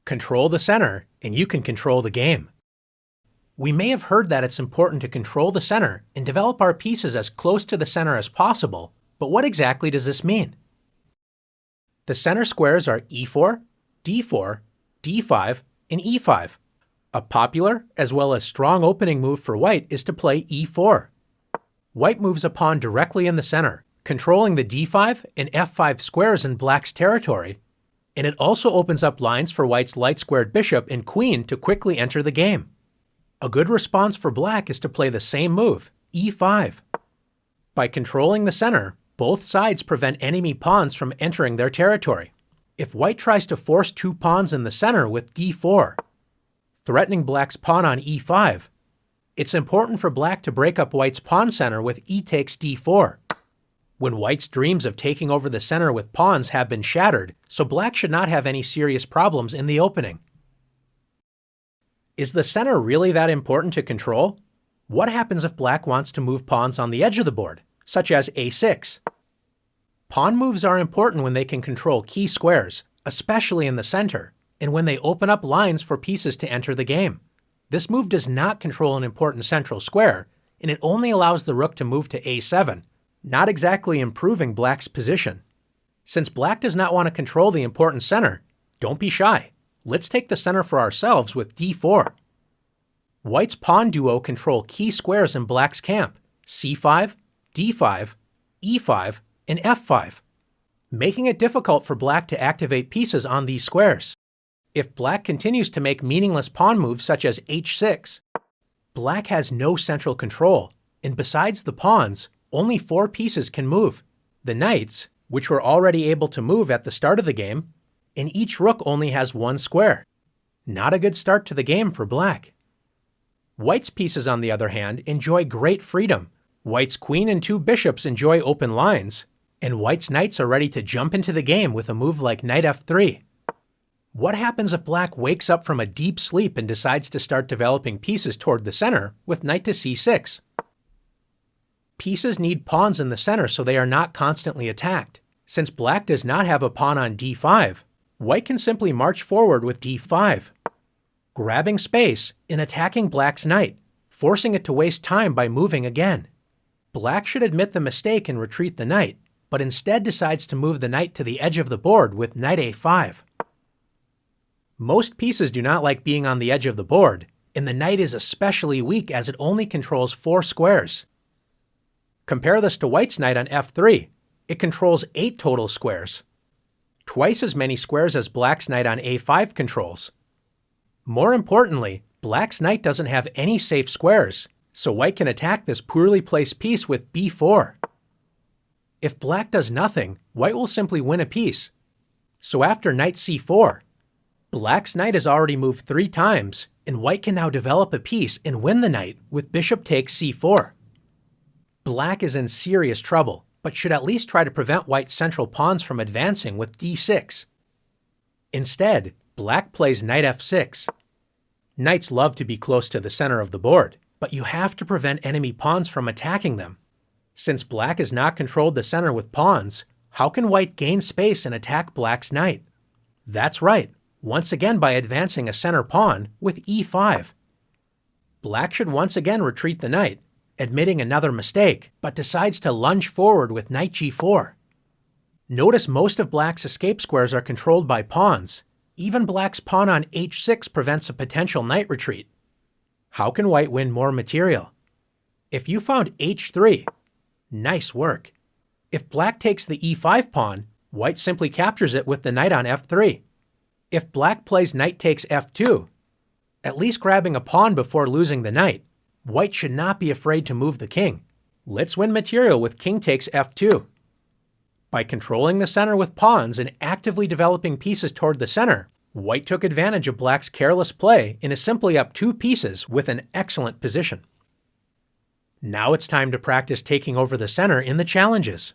Control the center, and you can control the game. We may have heard that it's important to control the center and develop our pieces as close to the center as possible, but what exactly does this mean? The center squares are e4, d4, d5, and e5. A popular as well as strong opening move for white is to play e4. White moves a pawn directly in the center, controlling the d5 and f5 squares in black's territory, and it also opens up lines for white's light-squared bishop and queen to quickly enter the game. A good response for black is to play the same move, e5. By controlling the center, both sides prevent enemy pawns from entering their territory. If white tries to force two pawns in the center with d4, threatening black's pawn on e5, it's important for black to break up white's pawn center with e takes d4. When white's dreams of taking over the center with pawns have been shattered, so black should not have any serious problems in the opening. Is the center really that important to control? What happens if black wants to move pawns on the edge of the board, such as a6? Pawn moves are important when they can control key squares, especially in the center, and when they open up lines for pieces to enter the game. This move does not control an important central square, and it only allows the rook to move to a7, not exactly improving black's position. Since black does not want to control the important center, don't be shy. Let's take the center for ourselves with d4. White's pawn duo control key squares in black's camp, c5, d5, e5, and f5, making it difficult for black to activate pieces on these squares. If black continues to make meaningless pawn moves such as h6, black has no central control, and besides the pawns, only 4 pieces can move: the knights, which were already able to move at the start of the game, and each rook only has 1 square. Not a good start to the game for black. White's pieces, on the other hand, enjoy great freedom. White's queen and 2 bishops enjoy open lines, and white's knights are ready to jump into the game with a move like knight f3. What happens if black wakes up from a deep sleep and decides to start developing pieces toward the center with knight to c6? Pieces need pawns in the center so they are not constantly attacked. Since black does not have a pawn on d5, white can simply march forward with d5, grabbing space and attacking black's knight, forcing it to waste time by moving again. Black should admit the mistake and retreat the knight, but instead decides to move the knight to the edge of the board with knight a5. Most pieces do not like being on the edge of the board, and the knight is especially weak as it only controls 4 squares. Compare this to white's knight on f3. It controls 8 total squares, twice as many squares as black's knight on a5 controls. More importantly, black's knight doesn't have any safe squares, so white can attack this poorly placed piece with b4. If black does nothing, white will simply win a piece. So after knight c4, black's knight has already moved 3 times, and white can now develop a piece and win the knight with bishop takes c4. Black is in serious trouble, but should at least try to prevent white's central pawns from advancing with d6. Instead, black plays knight f6. Knights love to be close to the center of the board, but you have to prevent enemy pawns from attacking them. Since black has not controlled the center with pawns, how can white gain space and attack black's knight? That's right, once again by advancing a center pawn with e5. Black should once again retreat the knight, admitting another mistake, but decides to lunge forward with knight g4. Notice most of black's escape squares are controlled by pawns. Even black's pawn on h6 prevents a potential knight retreat. How can white win more material? If you found h3, nice work. If black takes the e5 pawn, white simply captures it with the knight on f3. If black plays knight takes f2, at least grabbing a pawn before losing the knight, white should not be afraid to move the king. Let's win material with king takes f2. By controlling the center with pawns and actively developing pieces toward the center, white took advantage of black's careless play and is simply up 2 pieces with an excellent position. Now it's time to practice taking over the center in the challenges.